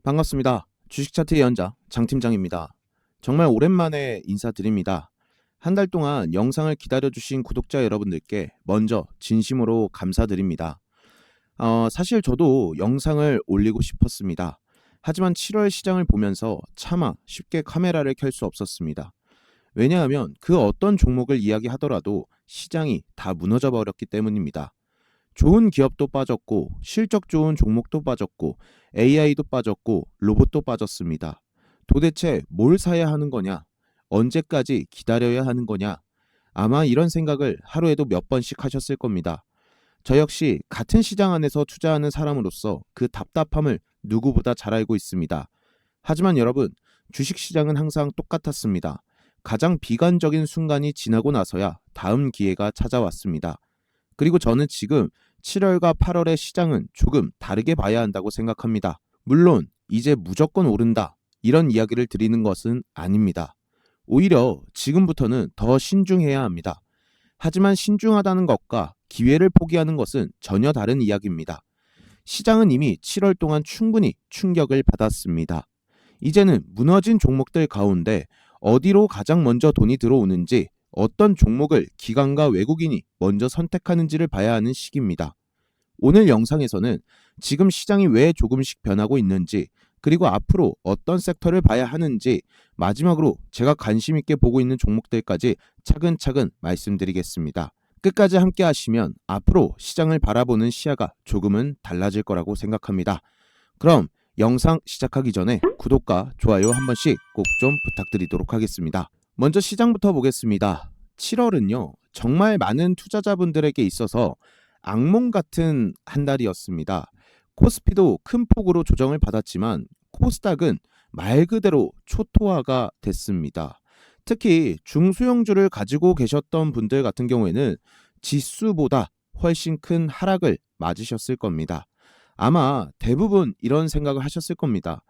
반갑습니다. 주식차트의 연자 장팀장입니다. 정말 오랜만에 인사드립니다. 한 달 동안 영상을 기다려주신 구독자 여러분들께 먼저 진심으로 감사드립니다. 사실 저도 영상을 올리고 싶었습니다. 하지만 7월 시장을 보면서 차마 쉽게 카메라를 켤 수 없었습니다. 왜냐하면 그 어떤 종목을 이야기하더라도 시장이 다 무너져 버렸기 때문입니다. 좋은 기업도 빠졌고 실적 좋은 종목도 빠졌고 AI도 빠졌고 로봇도 빠졌습니다. 도대체 뭘 사야 하는 거냐? 언제까지 기다려야 하는 거냐? 아마 이런 생각을 하루에도 몇 번씩 하셨을 겁니다. 저 역시 같은 시장 안에서 투자하는 사람으로서 그 답답함을 누구보다 잘 알고 있습니다. 하지만 여러분, 주식시장은 항상 똑같았습니다. 가장 비관적인 순간이 지나고 나서야 다음 기회가 찾아왔습니다. 그리고 저는 지금 7월과 8월의 시장은 조금 다르게 봐야 한다고 생각합니다. 물론 이제 무조건 오른다 이런 이야기를 드리는 것은 아닙니다. 오히려 지금부터는 더 신중해야 합니다. 하지만 신중하다는 것과 기회를 포기하는 것은 전혀 다른 이야기입니다. 시장은 이미 7월 동안 충분히 충격을 받았습니다. 이제는 무너진 종목들 가운데 어디로 가장 먼저 돈이 들어오는지, 어떤 종목을 기관과 외국인이 먼저 선택하는지를 봐야 하는 시기입니다. 오늘 영상에서는 지금 시장이 왜 조금씩 변하고 있는지, 그리고 앞으로 어떤 섹터를 봐야 하는지, 마지막으로 제가 관심 있게 보고 있는 종목들까지 차근차근 말씀드리겠습니다. 끝까지 함께 하시면 앞으로 시장을 바라보는 시야가 조금은 달라질 거라고 생각합니다. 그럼 영상 시작하기 전에 구독과 좋아요 한 번씩 꼭 좀 부탁드리도록 하겠습니다. 먼저 시장부터 보겠습니다. 7월은요, 정말 많은 투자자분들에게 있어서 악몽 같은 한 달이었습니다. 코스피도 큰 폭으로 조정을 받았지만 코스닥은 말 그대로 초토화가 됐습니다. 특히 중소형주를 가지고 계셨던 분들 같은 경우에는 지수보다 훨씬 큰 하락을 맞으셨을 겁니다. 아마 대부분 이런 생각을 하셨을 겁니다.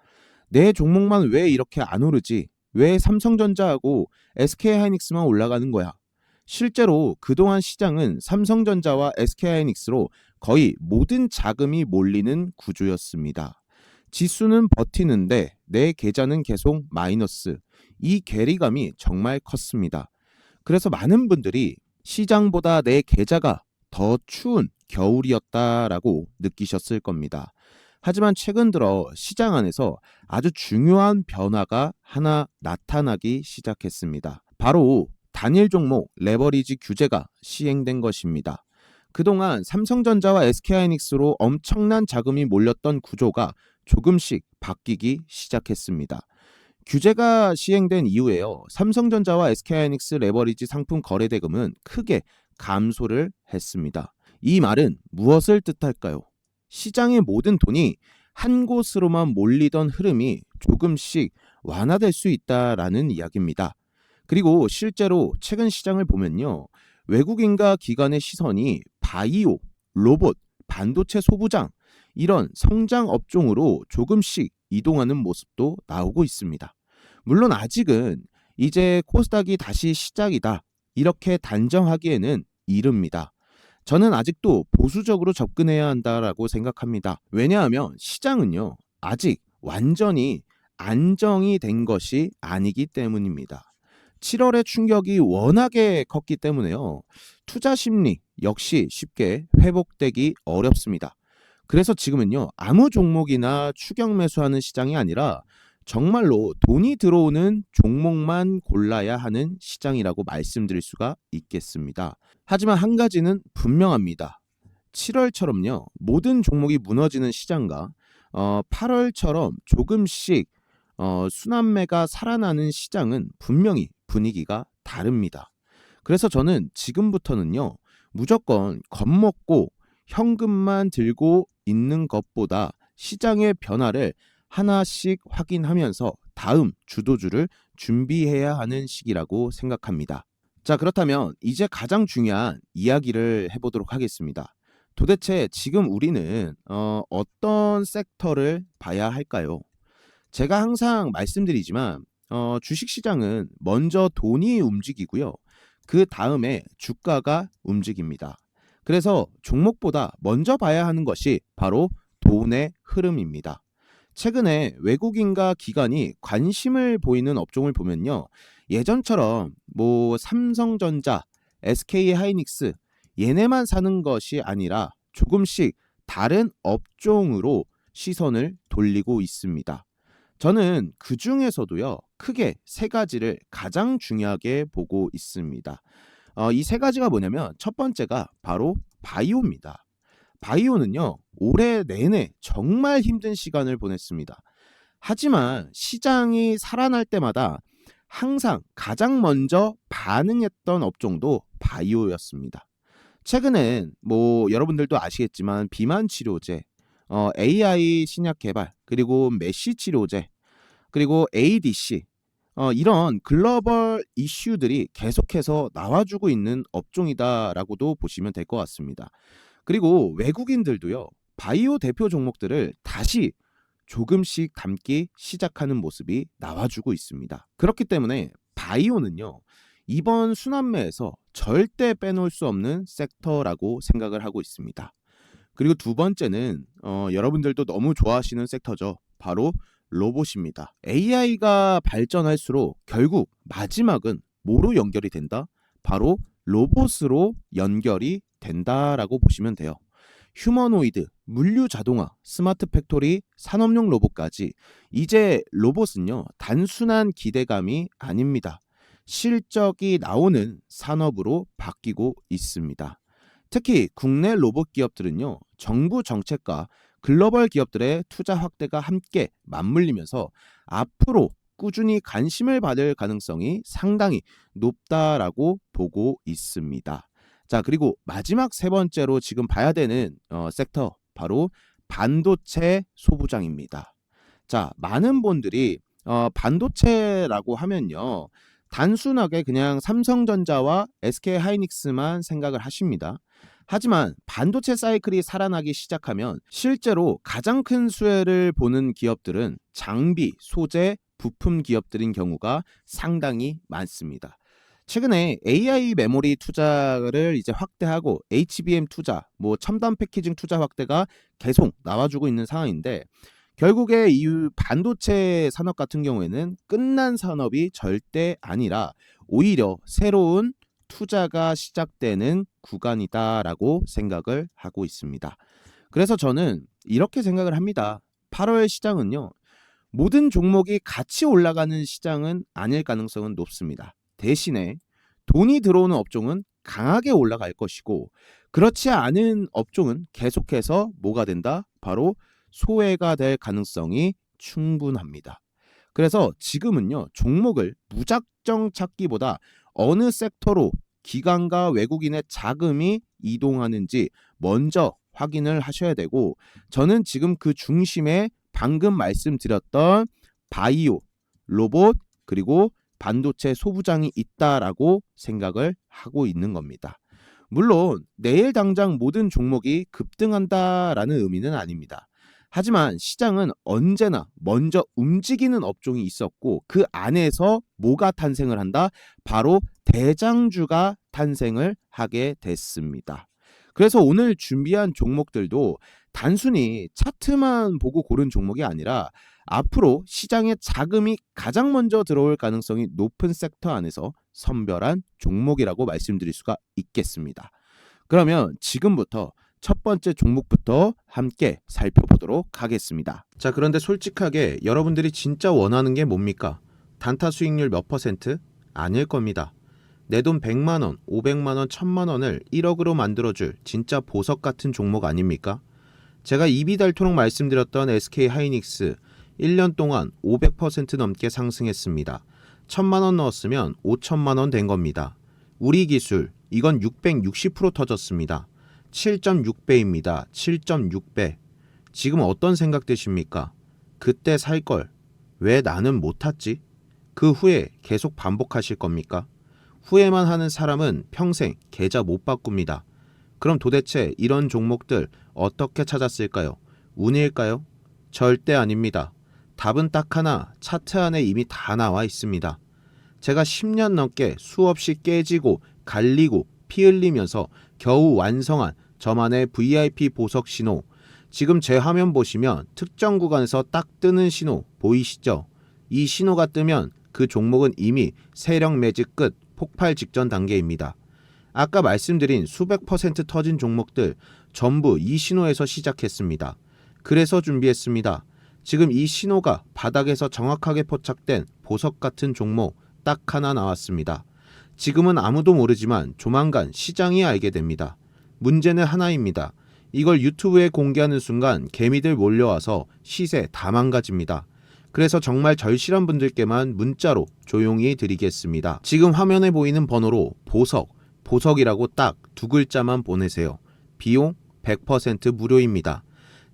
내 종목만 왜 이렇게 안 오르지? 왜 삼성전자하고 SK하이닉스만 올라가는 거야? 실제로 그동안 시장은 삼성전자와 SK하이닉스로 거의 모든 자금이 몰리는 구조였습니다. 지수는 버티는데 내 계좌는 계속 마이너스. 이 괴리감이 정말 컸습니다. 그래서 많은 분들이 시장보다 내 계좌가 더 추운 겨울이었다라고 느끼셨을 겁니다. 하지만 최근 들어 시장 안에서 아주 중요한 변화가 하나 나타나기 시작했습니다. 바로 단일 종목 레버리지 규제가 시행된 것입니다. 그동안 삼성전자와 SK하이닉스로 엄청난 자금이 몰렸던 구조가 조금씩 바뀌기 시작했습니다. 규제가 시행된 이후에요, 삼성전자와 SK하이닉스 레버리지 상품 거래 대금은 크게 감소를 했습니다. 이 말은 무엇을 뜻할까요? 시장의 모든 돈이 한 곳으로만 몰리던 흐름이 조금씩 완화될 수 있다라는 이야기입니다. 그리고 실제로 최근 시장을 보면요, 외국인과 기관의 시선이 바이오, 로봇, 반도체 소부장 이런 성장 업종으로 조금씩 이동하는 모습도 나오고 있습니다. 물론 아직은 이제 코스닥이 다시 시작이다 이렇게 단정하기에는 이릅니다. 저는 아직도 보수적으로 접근해야 한다라고 생각합니다. 왜냐하면 시장은요, 아직 완전히 안정이 된 것이 아니기 때문입니다. 7월의 충격이 워낙에 컸기 때문에요, 투자 심리 역시 쉽게 회복되기 어렵습니다. 그래서 지금은요, 아무 종목이나 추격 매수하는 시장이 아니라 정말로 돈이 들어오는 종목만 골라야 하는 시장이라고 말씀드릴 수가 있겠습니다. 하지만 한 가지는 분명합니다. 7월처럼요, 모든 종목이 무너지는 시장과 8월처럼 조금씩 순환매가 살아나는 시장은 분명히 분위기가 다릅니다. 그래서 저는 지금부터는요, 무조건 겁먹고 현금만 들고 있는 것보다 시장의 변화를 하나씩 확인하면서 다음 주도주를 준비해야 하는 시기라고 생각합니다. 자, 그렇다면 이제 가장 중요한 이야기를 해보도록 하겠습니다. 도대체 지금 우리는 어떤 섹터를 봐야 할까요? 제가 항상 말씀드리지만 주식시장은 먼저 돈이 움직이고요, 그 다음에 주가가 움직입니다. 그래서 종목보다 먼저 봐야 하는 것이 바로 돈의 흐름입니다. 최근에 외국인과 기관이 관심을 보이는 업종을 보면요. 예전처럼 뭐 삼성전자, SK하이닉스 얘네만 사는 것이 아니라 조금씩 다른 업종으로 시선을 돌리고 있습니다. 저는 그 중에서도요, 크게 세 가지를 가장 중요하게 보고 있습니다. 이 세 가지가 뭐냐면 첫 번째가 바로 바이오입니다. 바이오는요, 올해 내내 정말 힘든 시간을 보냈습니다. 하지만 시장이 살아날 때마다 항상 가장 먼저 반응했던 업종도 바이오였습니다. 최근엔 뭐 여러분들도 아시겠지만 비만 치료제, AI 신약 개발, 그리고 메시 치료제, 그리고 ADC 이런 글로벌 이슈들이 계속해서 나와주고 있는 업종이다라고도 보시면 될 것 같습니다. 그리고 외국인들도요, 바이오 대표 종목들을 다시 조금씩 담기 시작하는 모습이 나와주고 있습니다. 그렇기 때문에 바이오는요, 이번 순환매에서 절대 빼놓을 수 없는 섹터라고 생각을 하고 있습니다. 그리고 두 번째는 여러분들도 너무 좋아하시는 섹터죠. 바로 로봇입니다. AI가 발전할수록 결국 마지막은 뭐로 연결이 된다? 바로 로봇으로 연결이 된다라고 보시면 돼요. 휴머노이드, 물류 자동화, 스마트 팩토리, 산업용 로봇까지 이제 로봇은요, 단순한 기대감이 아닙니다. 실적이 나오는 산업으로 바뀌고 있습니다. 특히 국내 로봇 기업들은요, 정부 정책과 글로벌 기업들의 투자 확대가 함께 맞물리면서 앞으로 꾸준히 관심을 받을 가능성이 상당히 높다라고 보고 있습니다. 자, 그리고 마지막 세 번째로 지금 봐야 되는 섹터, 바로 반도체 소부장입니다. 자, 많은 분들이 반도체라고 하면요, 단순하게 그냥 삼성전자와 SK하이닉스만 생각을 하십니다. 하지만 반도체 사이클이 살아나기 시작하면 실제로 가장 큰 수혜를 보는 기업들은 장비, 소재, 부품 기업들인 경우가 상당히 많습니다. 최근에 AI 메모리 투자를 이제 확대하고 HBM 투자, 뭐 첨단 패키징 투자 확대가 계속 나와주고 있는 상황인데, 결국에 이 반도체 산업 같은 경우에는 끝난 산업이 절대 아니라 오히려 새로운 투자가 시작되는 구간이다라고 생각을 하고 있습니다. 그래서 저는 이렇게 생각을 합니다. 8월 시장은요, 모든 종목이 같이 올라가는 시장은 아닐 가능성은 높습니다. 대신에 돈이 들어오는 업종은 강하게 올라갈 것이고, 그렇지 않은 업종은 계속해서 뭐가 된다? 바로 소외가 될 가능성이 충분합니다. 그래서 지금은요, 종목을 무작정 찾기보다 어느 섹터로 기관과 외국인의 자금이 이동하는지 먼저 확인을 하셔야 되고, 저는 지금 그 중심에 방금 말씀드렸던 바이오, 로봇, 그리고 반도체 소부장이 있다라고 생각을 하고 있는 겁니다. 물론 내일 당장 모든 종목이 급등한다라는 의미는 아닙니다. 하지만 시장은 언제나 먼저 움직이는 업종이 있었고, 그 안에서 뭐가 탄생을 한다? 바로 대장주가 탄생을 하게 됐습니다. 그래서 오늘 준비한 종목들도 단순히 차트만 보고 고른 종목이 아니라 앞으로 시장에 자금이 가장 먼저 들어올 가능성이 높은 섹터 안에서 선별한 종목이라고 말씀드릴 수가 있겠습니다. 그러면 지금부터 첫 번째 종목부터 함께 살펴보도록 하겠습니다. 자, 그런데 솔직하게 여러분들이 진짜 원하는 게 뭡니까? 단타 수익률 몇 퍼센트? 아닐 겁니다. 내 돈 100만원, 500만원, 1000만원을 1억으로 만들어줄 진짜 보석 같은 종목 아닙니까? 제가 입이 닳도록 말씀드렸던 SK하이닉스 1년 동안 500% 넘게 상승했습니다. 1000만원 넣었으면 5천만원 된 겁니다. 우리 기술, 이건 660% 터졌습니다. 7.6배입니다. 7.6배. 지금 어떤 생각 드십니까? 그때 살 걸. 왜 나는 못 탔지? 그 후에 계속 반복하실 겁니까? 후회만 하는 사람은 평생 계좌 못 바꿉니다. 그럼 도대체 이런 종목들 어떻게 찾았을까요? 운일까요? 절대 아닙니다. 답은 딱 하나, 차트 안에 이미 다 나와 있습니다. 제가 10년 넘게 수없이 깨지고 갈리고 피 흘리면서 겨우 완성한 저만의 VIP 보석 신호, 지금 제 화면 보시면 특정 구간에서 딱 뜨는 신호 보이시죠? 이 신호가 뜨면 그 종목은 이미 세력 매집 끝 폭발 직전 단계입니다. 아까 말씀드린 수백 퍼센트 터진 종목들 전부 이 신호에서 시작했습니다. 그래서 준비했습니다. 지금 이 신호가 바닥에서 정확하게 포착된 보석 같은 종목 딱 하나 나왔습니다. 지금은 아무도 모르지만 조만간 시장이 알게 됩니다. 문제는 하나입니다. 이걸 유튜브에 공개하는 순간 개미들 몰려와서 시세 다 망가집니다. 그래서 정말 절실한 분들께만 문자로 조용히 드리겠습니다. 지금 화면에 보이는 번호로 보석이라고 딱 두 글자만 보내세요. 비용 100% 무료입니다.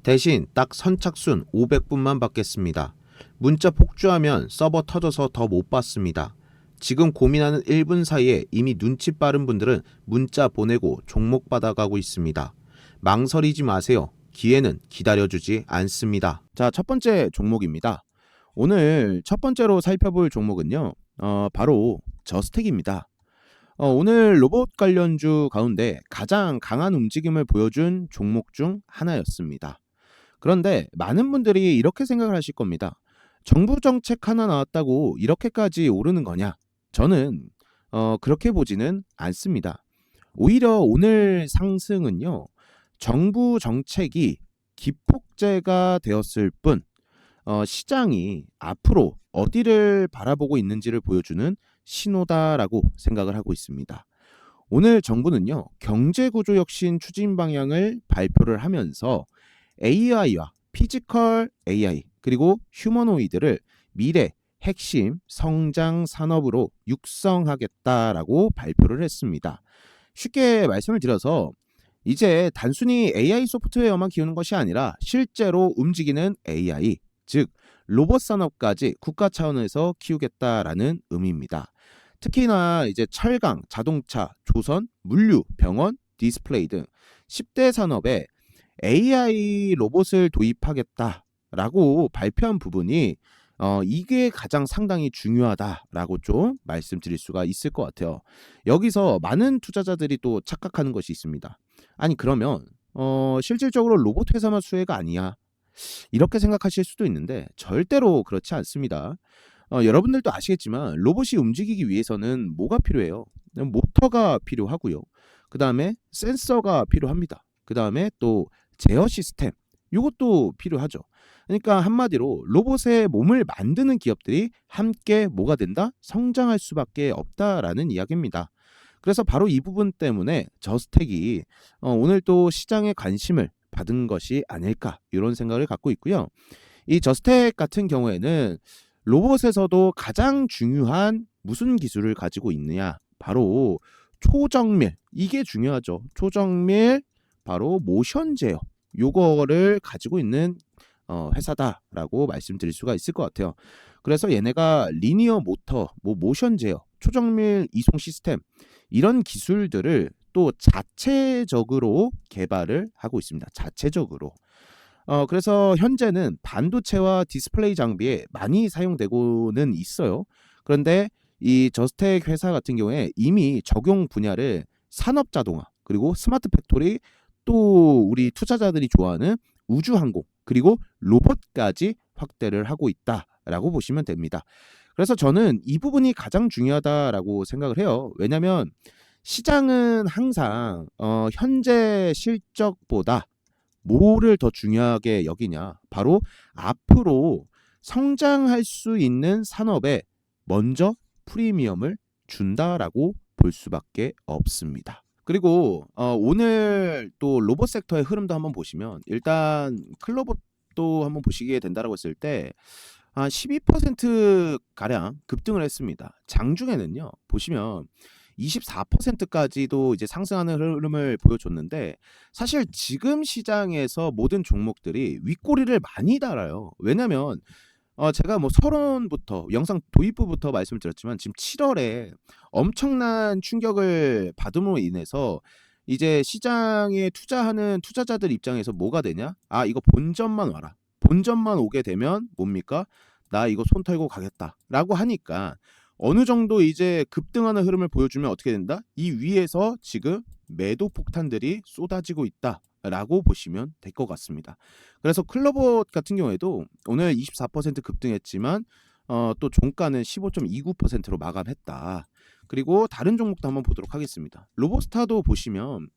대신 딱 선착순 500분만 받겠습니다. 문자 폭주하면 서버 터져서 더 못 받습니다. 지금 고민하는 1분 사이에 이미 눈치 빠른 분들은 문자 보내고 종목 받아가고 있습니다. 망설이지 마세요. 기회는 기다려주지 않습니다. 자, 첫 번째 종목입니다. 오늘 첫 번째로 살펴볼 종목은요, 바로 저스텍입니다. 오늘 로봇 관련주 가운데 가장 강한 움직임을 보여준 종목 중 하나였습니다. 그런데 많은 분들이 이렇게 생각을 하실 겁니다. 정부 정책 하나 나왔다고 이렇게까지 오르는 거냐? 저는 그렇게 보지는 않습니다. 오히려 오늘 상승은요, 정부 정책이 기폭제가 되었을 뿐 시장이 앞으로 어디를 바라보고 있는지를 보여주는 신호다라고 생각을 하고 있습니다. 오늘 정부는요, 경제구조혁신 추진 방향을 발표를 하면서 AI와 피지컬 AI 그리고 휴머노이드를 미래 핵심 성장 산업으로 육성하겠다라고 발표를 했습니다. 쉽게 말씀을 드려서 이제 단순히 AI 소프트웨어만 키우는 것이 아니라 실제로 움직이는 AI, 즉 로봇 산업까지 국가 차원에서 키우겠다라는 의미입니다. 특히나 이제 철강, 자동차, 조선, 물류, 병원, 디스플레이 등 10대 산업에 AI 로봇을 도입하겠다라고 발표한 부분이 이게 가장 상당히 중요하다라고 좀 말씀드릴 수가 있을 것 같아요. 여기서 많은 투자자들이 또 착각하는 것이 있습니다. 아니 그러면 실질적으로 로봇 회사만 수혜가 아니야, 이렇게 생각하실 수도 있는데 절대로 그렇지 않습니다. 여러분들도 아시겠지만 로봇이 움직이기 위해서는 뭐가 필요해요? 모터가 필요하고요. 그 다음에 센서가 필요합니다. 그 다음에 또 제어 시스템, 이것도 필요하죠. 그러니까 한마디로 로봇의 몸을 만드는 기업들이 함께 뭐가 된다? 성장할 수밖에 없다라는 이야기입니다. 그래서 바로 이 부분 때문에 저스텍이 오늘 또 시장의 관심을 받은 것이 아닐까, 이런 생각을 갖고 있고요. 이 저스텍 같은 경우에는 로봇에서도 가장 중요한 무슨 기술을 가지고 있느냐, 바로 초정밀, 이게 중요하죠. 초정밀, 바로 모션 제어, 요거를 가지고 있는 회사다라고 말씀드릴 수가 있을 것 같아요. 그래서 얘네가 리니어 모터, 모션 제어, 초정밀 이송 시스템, 이런 기술들을 또 자체적으로 개발을 하고 있습니다. 자체적으로. 그래서 현재는 반도체와 디스플레이 장비에 많이 사용되고는 있어요. 그런데 이 저스텍 회사 같은 경우에 이미 적용 분야를 산업 자동화, 그리고 스마트 팩토리, 또 우리 투자자들이 좋아하는 우주항공, 그리고 로봇까지 확대를 하고 있다라고 보시면 됩니다. 그래서 저는 이 부분이 가장 중요하다라고 생각을 해요. 왜냐하면 시장은 항상 현재 실적보다 뭐를 더 중요하게 여기냐, 바로 앞으로 성장할 수 있는 산업에 먼저 프리미엄을 준다라고 볼 수밖에 없습니다. 그리고 오늘 또 로봇 섹터의 흐름도 한번 보시면, 일단 클로봇도 한번 보시게 된다라고 했을 때 한 12% 가량 급등을 했습니다. 장중에는요, 보시면 24%까지도 이제 상승하는 흐름을 보여줬는데, 사실 지금 시장에서 모든 종목들이 윗꼬리를 많이 달아요. 왜냐면 제가 뭐 서론부터 영상 도입부부터 말씀드렸지만 지금 7월에 엄청난 충격을 받음으로 인해서 이제 시장에 투자하는 투자자들 입장에서 뭐가 되냐? 아, 이거 본전만 와라. 본전만 오게 되면 뭡니까? 나 이거 손 털고 가겠다라고 하니까 어느 정도 이제 급등하는 흐름을 보여주면 어떻게 된다? 이 위에서 지금 매도 폭탄들이 쏟아지고 있다. 라고 보시면 될 것 같습니다. 그래서 클로버 같은 경우에도 오늘 24% 급등했지만 또 종가는 15.29%로 마감했다. 그리고 다른 종목도 한번 보도록 하겠습니다. 로보스타도 보시면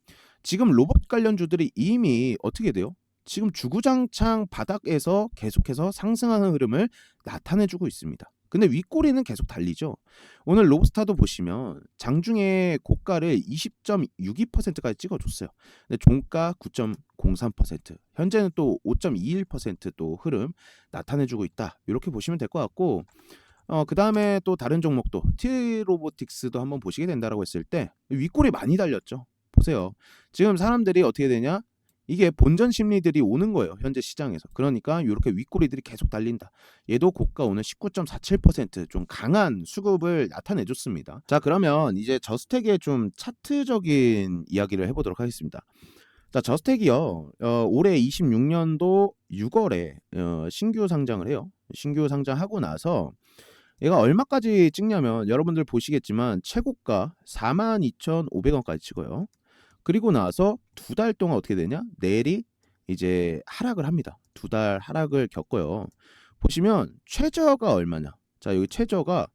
지금 로봇 관련주들이 이미 어떻게 돼요? 지금 주구장창 바닥에서 계속해서 상승하는 흐름을 나타내주고 있습니다. 근데 윗꼬리는 계속 달리죠. 오늘 로브스타도 보시면 장중에 고가를 20.62%까지 찍어줬어요. 근데 종가 9.03%, 현재는 또 5.21%또 흐름 나타내주고 있다. 이렇게 보시면 될 것 같고, 그 다음에 또 다른 종목도 T로보틱스도 한번 보시게 된다라고 했을 때 윗꼬리 많이 달렸죠. 보세요. 지금 사람들이 어떻게 되냐? 이게 본전 심리들이 오는 거예요. 현재 시장에서. 그러니까 이렇게 윗꼬리들이 계속 달린다. 얘도 고가 오늘 19.47%좀 강한 수급을 나타내 줬습니다. 자, 그러면 이제 저스텍의 좀 차트적인 이야기를 해보도록 하겠습니다. 자, 저스텍이요. 올해 26년도 6월에 신규 상장을 해요. 신규 상장하고 나서 얘가 얼마까지 찍냐면 여러분들 보시겠지만 최고가 42,500원까지 찍어요. 그리고 나서 2달 동안 어떻게 되냐? 내일이 이제 하락을 합니다. 2달 하락을 겪어요. 보시면 최저가 얼마냐? 자, 여기 최저가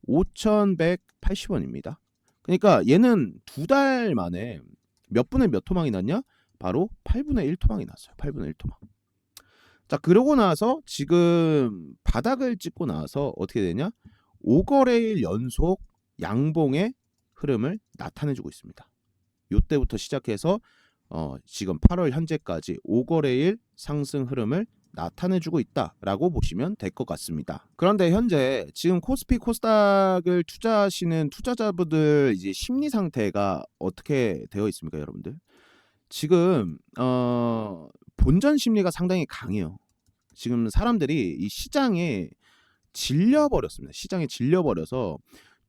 5,180원입니다. 그러니까 얘는 2달 만에 몇 분의 몇 토막이 났냐? 바로 8분의 1 토막이 났어요. 8분의 1 토막. 자, 그러고 나서 지금 바닥을 찍고 나서 어떻게 되냐? 5거래일 연속 양봉의 흐름을 나타내주고 있습니다. 요때부터 시작해서 지금 8월 현재까지 5거래일 상승 흐름을 나타내주고 있다라고 보시면 될 것 같습니다. 그런데 현재 지금 코스피 코스닥을 투자하시는 투자자분들 이제 심리 상태가 어떻게 되어 있습니까, 여러분들? 지금 본전 심리가 상당히 강해요. 지금 사람들이 이 시장에 질려버렸습니다. 시장에 질려버려서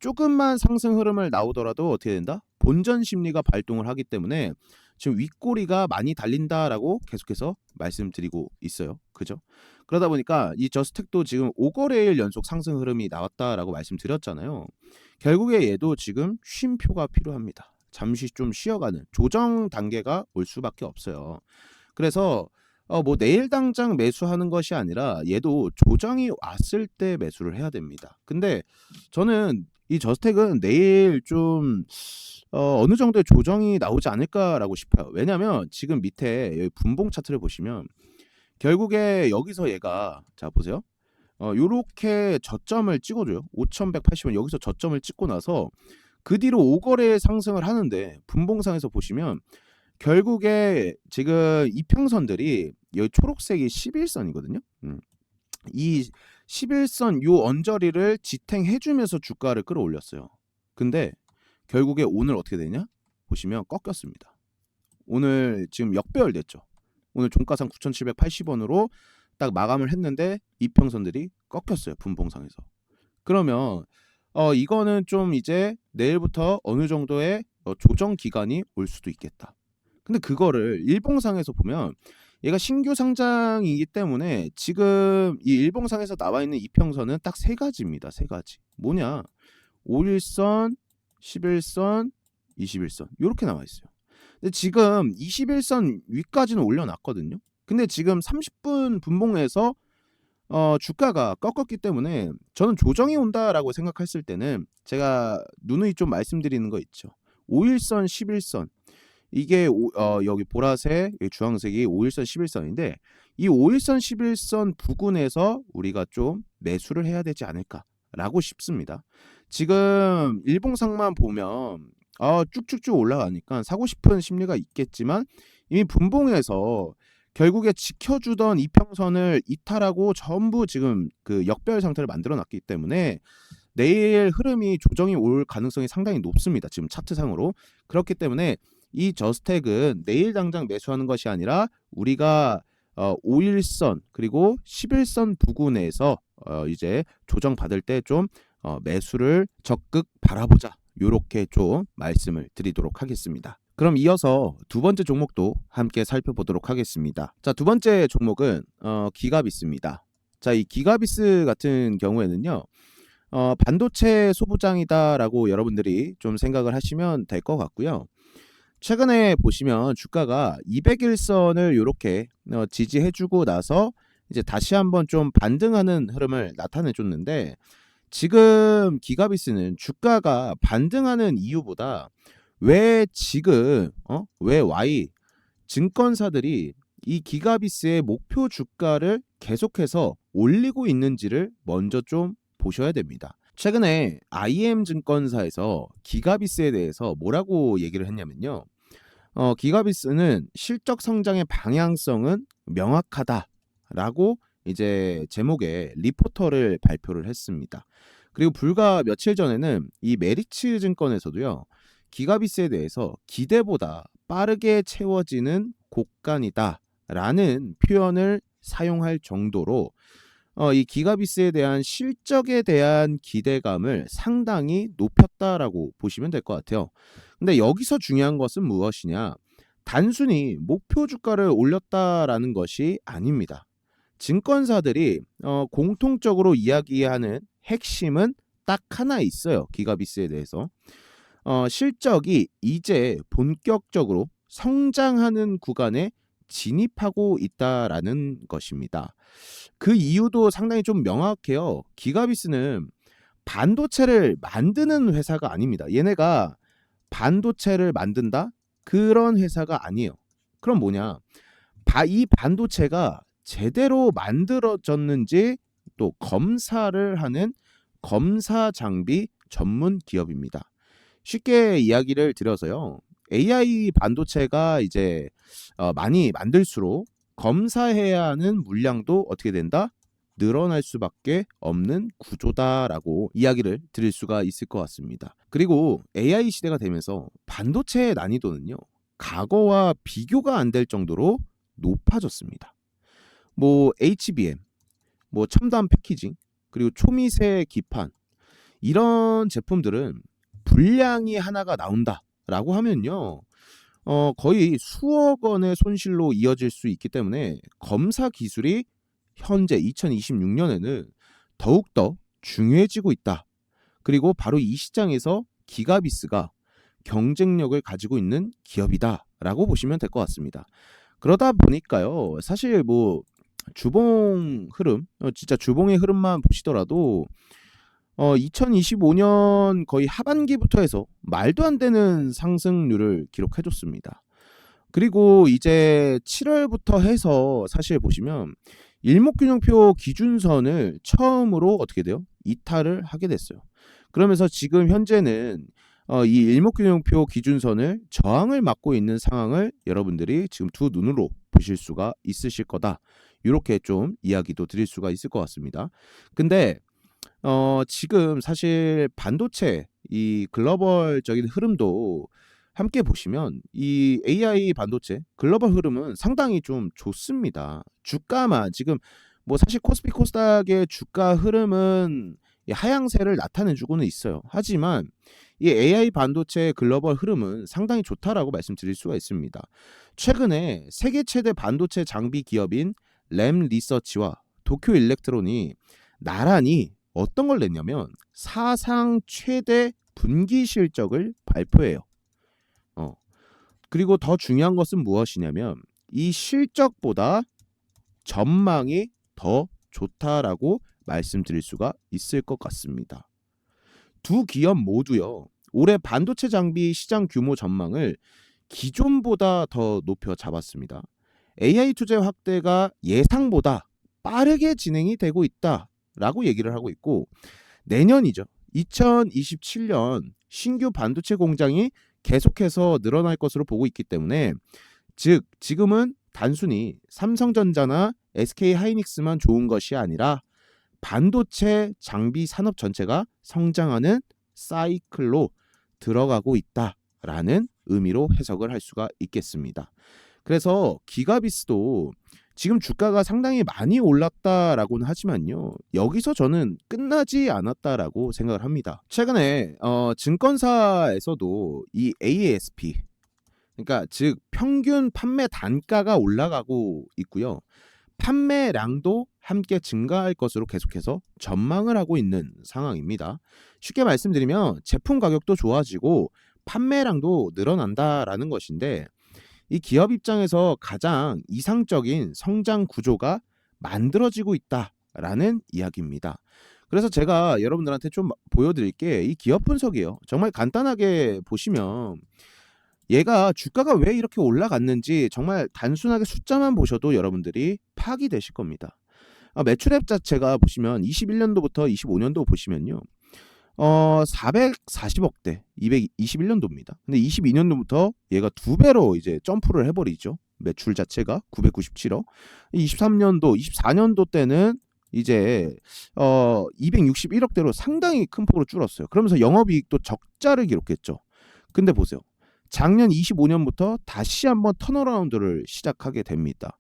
조금만 상승 흐름을 나오더라도 어떻게 된다? 본전 심리가 발동을 하기 때문에 지금 윗꼬리가 많이 달린다라고 계속해서 말씀드리고 있어요. 그죠? 그러다 보니까 이 저스텍도 지금 5거래일 연속 상승 흐름이 나왔다라고 말씀드렸잖아요. 결국에 얘도 지금 쉼표가 필요합니다. 잠시 좀 쉬어가는 조정 단계가 올 수밖에 없어요. 그래서 뭐 내일 당장 매수하는 것이 아니라 얘도 조정이 왔을 때 매수를 해야 됩니다. 근데 저는 이 저스텍은 내일 좀 어느 정도의 조정이 나오지 않을까라고 싶어요. 왜냐면 지금 밑에 여기 분봉 차트를 보시면 결국에 여기서 얘가 자 보세요. 요렇게 저점을 찍어줘요. 5,180원 여기서 저점을 찍고 나서 그 뒤로 5거래 상승을 하는데 분봉상에서 보시면 결국에 지금 이평선들이 여기 초록색이 11선이거든요. 이 11선 요 언저리를 지탱해주면서 주가를 끌어올렸어요. 근데 결국에 오늘 어떻게 되냐? 보시면 꺾였습니다. 오늘 지금 역배열됐죠. 오늘 종가상 9,780원으로 딱 마감을 했는데 이평선들이 꺾였어요. 분봉상에서. 그러면 이거는 좀 이제 내일부터 어느 정도의 조정 기간이 올 수도 있겠다. 근데 그거를 일봉상에서 보면 얘가 신규 상장이기 때문에 지금 이 일봉상에서 나와 있는 이평선은 딱 세 가지입니다. 세 가지. 뭐냐? 5일선, 11선, 21선 이렇게 나와 있어요. 근데 지금 21선 위까지는 올려놨거든요. 근데 지금 30분 분봉에서 주가가 꺾었기 때문에 저는 조정이 온다라고 생각했을 때는 제가 누누이 좀 말씀드리는 거 있죠. 5일선, 11선 이게 여기 보라색, 여기 주황색이 5일선, 11선인데 이 5일선, 11선 부근에서 우리가 좀 매수를 해야 되지 않을까라고 싶습니다. 지금 일봉상만 보면 쭉쭉쭉 올라가니까 사고 싶은 심리가 있겠지만 이미 분봉에서 결국에 지켜주던 이평선을 이탈하고 전부 지금 그 역배열 상태를 만들어 놨기 때문에 내일 흐름이 조정이 올 가능성이 상당히 높습니다. 지금 차트상으로. 그렇기 때문에 이 저스텍은 내일 당장 매수하는 것이 아니라 우리가 5일선 그리고 11선 부근에서 이제 조정 받을 때 좀 매수를 적극 바라보자. 요렇게 좀 말씀을 드리도록 하겠습니다. 그럼 이어서 두 번째 종목도 함께 살펴보도록 하겠습니다. 자, 두 번째 종목은 기가비스입니다. 자, 이 기가비스 같은 경우에는요. 반도체 소부장이다라고 여러분들이 좀 생각을 하시면 될 것 같고요. 최근에 보시면 주가가 200일선을 요렇게 지지해 주고 나서 이제 다시 한번 좀 반등하는 흐름을 나타내 줬는데, 지금 기가비스는 주가가 반등하는 이유보다 왜 지금 왜 Y 증권사들이 이 기가비스의 목표 주가를 계속해서 올리고 있는지를 먼저 좀 보셔야 됩니다. 최근에 IM 증권사에서 기가비스에 대해서 뭐라고 얘기를 했냐면요. 기가비스는 실적 성장의 방향성은 명확하다라고 이제 제목의 리포터를 발표를 했습니다. 그리고 불과 며칠 전에는 이 메리츠 증권에서도요. 기가비스에 대해서 기대보다 빠르게 채워지는 곡간이다라는 표현을 사용할 정도로 이 기가비스에 대한 실적에 대한 기대감을 상당히 높였다라고 보시면 될 것 같아요. 근데 여기서 중요한 것은 무엇이냐? 단순히 목표 주가를 올렸다라는 것이 아닙니다. 증권사들이 공통적으로 이야기하는 핵심은 딱 하나 있어요. 기가비스에 대해서. 실적이 이제 본격적으로 성장하는 구간에 진입하고 있다라는 것입니다. 그 이유도 상당히 좀 명확해요. 기가비스는 반도체를 만드는 회사가 아닙니다. 얘네가 반도체를 만든다? 그런 회사가 아니에요. 그럼 뭐냐? 이 반도체가 제대로 만들어졌는지 또 검사를 하는 검사 장비 전문 기업입니다. 쉽게 이야기를 드려서요. AI 반도체가 이제 많이 만들수록 검사해야 하는 물량도 어떻게 된다? 늘어날 수밖에 없는 구조다라고 이야기를 드릴 수가 있을 것 같습니다. 그리고 AI 시대가 되면서 반도체의 난이도는요. 과거와 비교가 안 될 정도로 높아졌습니다. 뭐 HBM, 뭐 첨단 패키징, 그리고 초미세 기판, 이런 제품들은 불량이 하나가 나온다라고 하면요. 거의 수억 원의 손실로 이어질 수 있기 때문에 검사 기술이 현재 2026년에는 더욱더 중요해지고 있다. 그리고 바로 이 시장에서 기가비스가 경쟁력을 가지고 있는 기업이다라고 보시면 될 것 같습니다. 그러다 보니까요. 사실 뭐 주봉 흐름, 진짜 주봉의 흐름만 보시더라도 2025년 거의 하반기부터 해서 말도 안 되는 상승률을 기록해줬습니다. 그리고 이제 7월부터 해서 사실 보시면 일목균형표 기준선을 처음으로 어떻게 돼요? 이탈을 하게 됐어요. 그러면서 지금 현재는 이 일목균형표 기준선을 저항을 맞고 있는 상황을 여러분들이 지금 두 눈으로 보실 수가 있으실 거다. 이렇게 좀 이야기도 드릴 수가 있을 것 같습니다. 근데 지금 사실 반도체 이 글로벌적인 흐름도 함께 보시면 이 AI 반도체 글로벌 흐름은 상당히 좀 좋습니다. 주가만 지금 뭐 사실 코스피 코스닥의 주가 흐름은 이 하향세를 나타내주고는 있어요. 하지만 이 AI 반도체 글로벌 흐름은 상당히 좋다라고 말씀드릴 수가 있습니다. 최근에 세계 최대 반도체 장비 기업인 램 리서치와 도쿄 일렉트론이 나란히 어떤 걸 냈냐면 사상 최대 분기 실적을 발표해요. 그리고 더 중요한 것은 무엇이냐면 이 실적보다 전망이 더 좋다라고 말씀드릴 수가 있을 것 같습니다. 두 기업 모두요. 올해 반도체 장비 시장 규모 전망을 기존보다 더 높여 잡았습니다. AI 투자 확대가 예상보다 빠르게 진행이 되고 있다라고 얘기를 하고 있고, 내년이죠. 2027년 신규 반도체 공장이 계속해서 늘어날 것으로 보고 있기 때문에, 즉 지금은 단순히 삼성전자나 SK하이닉스만 좋은 것이 아니라 반도체 장비 산업 전체가 성장하는 사이클로 들어가고 있다라는 의미로 해석을 할 수가 있겠습니다. 그래서 기가비스도 지금 주가가 상당히 많이 올랐다라고는 하지만요. 여기서 저는 끝나지 않았다라고 생각을 합니다. 최근에 증권사에서도 이 ASP, 그러니까 즉 평균 판매 단가가 올라가고 있고요. 판매량도 함께 증가할 것으로 계속해서 전망을 하고 있는 상황입니다. 쉽게 말씀드리면 제품 가격도 좋아지고 판매량도 늘어난다라는 것인데 이 기업 입장에서 가장 이상적인 성장 구조가 만들어지고 있다라는 이야기입니다. 그래서 제가 여러분들한테 좀 보여드릴 게 이 기업 분석이에요. 정말 간단하게 보시면 얘가 주가가 왜 이렇게 올라갔는지 정말 단순하게 숫자만 보셔도 여러분들이 파악이 되실 겁니다. 매출액 자체가 보시면 21년도부터 25년도 보시면요. 440억대 221년도입니다. 근데 22년도부터 얘가 2배로 이제 점프를 해버리죠. 매출 자체가 997억. 23년도, 24년도 때는 이제 261억대로 상당히 큰 폭으로 줄었어요. 그러면서 영업이익도 적자를 기록했죠. 근데 보세요. 작년 25년부터 다시 한번 턴어라운드를 시작하게 됩니다.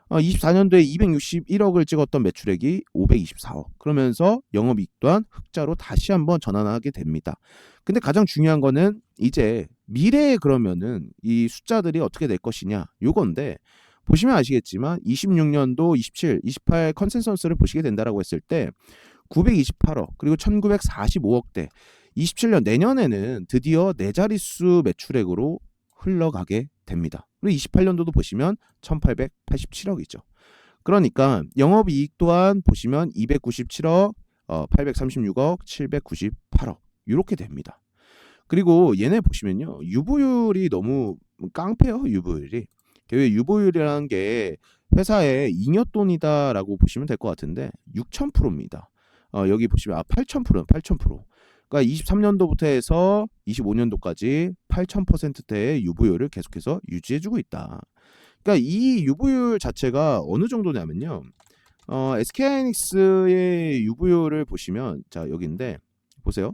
24년도에 261억을 찍었던 매출액이 524억. 그러면서 영업이익 또한 흑자로 다시 한번 전환하게 됩니다. 근데 가장 중요한 거는 이제 미래에 그러면은 이 숫자들이 어떻게 될 것이냐 요건데 보시면 아시겠지만 26년도 27, 28 컨센서스를 보시게 된다라고 했을 때 928억 그리고 1945억대 27년 내년에는 드디어 네 자릿수 매출액으로 흘러가게 됩니다. 그리고 28년도도 보시면 1887억이죠. 그러니까 영업이익 또한 보시면 297억, 836억, 798억 이렇게 됩니다. 그리고 얘네 보시면요. 유보율이 너무 깡패요. 유보율이. 유보율이라는 게 회사의 잉여돈이다라고 보시면 될 것 같은데 6000%입니다. 여기 보시면 8000%, 8000%. 그러니까 23년도부터 해서 25년도까지 8000%대의 유보율을 계속해서 유지해주고 있다. 그러니까 이 유보율 자체가 어느 정도냐면요. SK하이닉스의 유보율을 보시면 자 여기인데 보세요.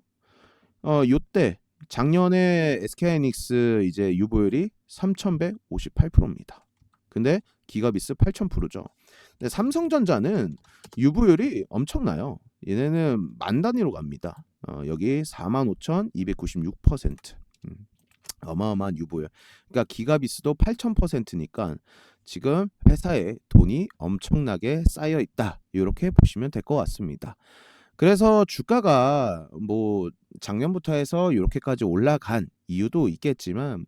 요때 작년에 SK하이닉스 이제 유보율이 3158%입니다. 근데 기가비스 8000%죠. 근데 삼성전자는 유보율이 엄청나요. 얘네는 만 단위로 갑니다. 여기 45,296%. 어마어마한 유보율. 그러니까 기가비스도 8000%니까 지금 회사에 돈이 엄청나게 쌓여 있다. 이렇게 보시면 될 것 같습니다. 그래서 주가가 뭐 작년부터 해서 이렇게까지 올라간 이유도 있겠지만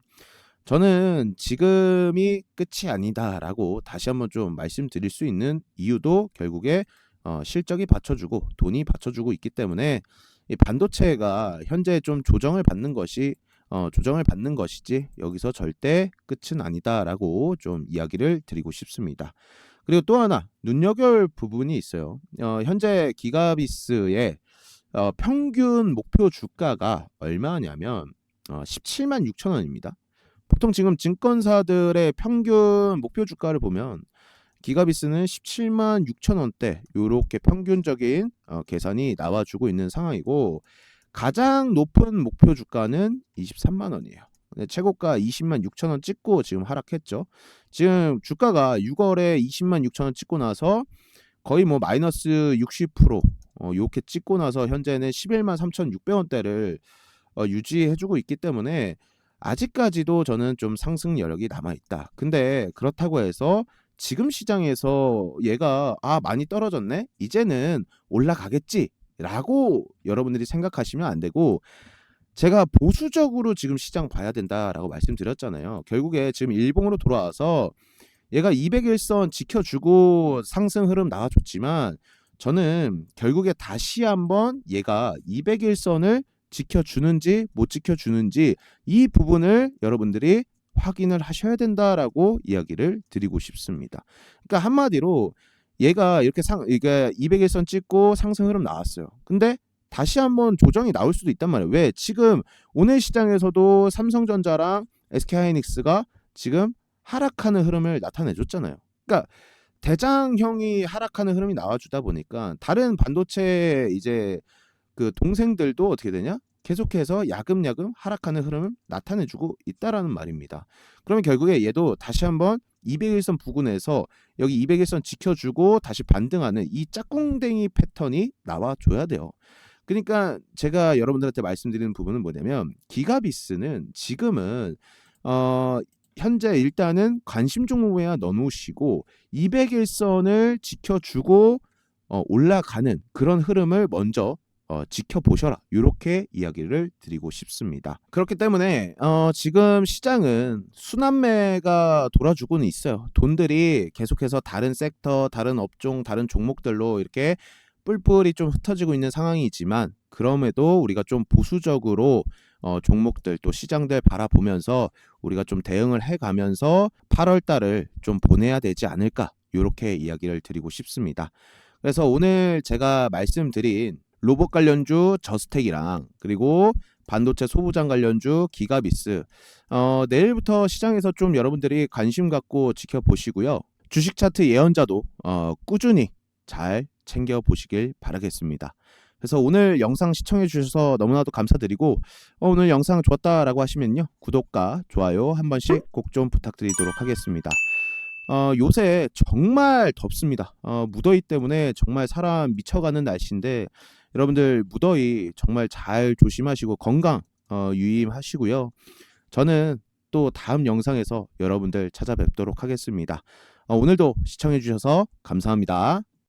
저는 지금이 끝이 아니다라고 다시 한번 좀 말씀드릴 수 있는 이유도 결국에 실적이 받쳐주고 돈이 받쳐주고 있기 때문에 이 반도체가 현재 좀 조정을 받는 것이지 여기서 절대 끝은 아니다라고 좀 이야기를 드리고 싶습니다. 그리고 또 하나 눈여겨볼 부분이 있어요. 현재 기가비스의 평균 목표 주가가 얼마냐면 17만 6천 원입니다. 보통 지금 증권사들의 평균 목표 주가를 보면 기가비스는 17만 6천 원대 이렇게 평균적인 계산이 나와주고 있는 상황이고 가장 높은 목표 주가는 23만 원이에요. 최고가 20만 6천 원 찍고 지금 하락했죠. 지금 주가가 6월에 20만 6천 원 찍고 나서 거의 뭐 마이너스 60% 이렇게 찍고 나서 현재는 11만 3,600원대를 유지해주고 있기 때문에 아직까지도 저는 좀 상승 여력이 남아있다. 근데 그렇다고 해서 지금 시장에서 얘가 많이 떨어졌네? 이제는 올라가겠지? 라고 여러분들이 생각하시면 안 되고 제가 보수적으로 지금 시장 봐야 된다라고 말씀드렸잖아요. 결국에 지금 일봉으로 돌아와서 얘가 200일선 지켜주고 상승 흐름 나와줬지만 저는 결국에 다시 한번 얘가 200일선을 지켜주는지 못 지켜주는지 이 부분을 여러분들이 확인을 하셔야 된다라고 이야기를 드리고 싶습니다. 그러니까 한마디로 얘가 이렇게 이게 200일선 찍고 상승 흐름 나왔어요. 근데 다시 한번 조정이 나올 수도 있단 말이에요. 왜? 지금 오늘 시장에서도 삼성전자랑 SK하이닉스가 지금 하락하는 흐름을 나타내줬잖아요. 그러니까 대장형이 하락하는 흐름이 나와주다 보니까 다른 반도체 이제 그 동생들도 어떻게 되냐? 계속해서 야금야금 하락하는 흐름을 나타내주고 있다라는 말입니다. 그러면 결국에 얘도 다시 한번 200일선 부근에서 여기 200일선 지켜주고 다시 반등하는 이 짝꿍댕이 패턴이 나와줘야 돼요. 그러니까 제가 여러분들한테 말씀드리는 부분은 뭐냐면 기가비스는 지금은 현재 일단은 관심 종목에야 넣어놓으시고 200일선을 지켜주고 올라가는 그런 흐름을 먼저 지켜보셔라. 이렇게 이야기를 드리고 싶습니다. 그렇기 때문에 지금 시장은 순환매가 돌아주고는 있어요. 돈들이 계속해서 다른 섹터, 다른 업종, 다른 종목들로 이렇게 뿔뿔이 좀 흩어지고 있는 상황이지만 그럼에도 우리가 좀 보수적으로 종목들 또 시장들 바라보면서 우리가 좀 대응을 해가면서 8월 달을 좀 보내야 되지 않을까 이렇게 이야기를 드리고 싶습니다. 그래서 오늘 제가 말씀드린 로봇 관련주 저스텍이랑 그리고 반도체 소부장 관련주 기가비스 내일부터 시장에서 좀 여러분들이 관심 갖고 지켜보시고요. 주식 차트 예언자도 꾸준히 잘 챙겨보시길 바라겠습니다. 그래서 오늘 영상 시청해 주셔서 너무나도 감사드리고 오늘 영상 좋았다라고 하시면요. 구독과 좋아요 한 번씩 꼭 좀 부탁드리도록 하겠습니다. 요새 정말 덥습니다. 무더위 때문에 정말 사람 미쳐가는 날씨인데 여러분들 무더위 정말 잘 조심하시고 건강 유의하시고요. 저는 또 다음 영상에서 여러분들 찾아뵙도록 하겠습니다. 오늘도 시청해 주셔서 감사합니다.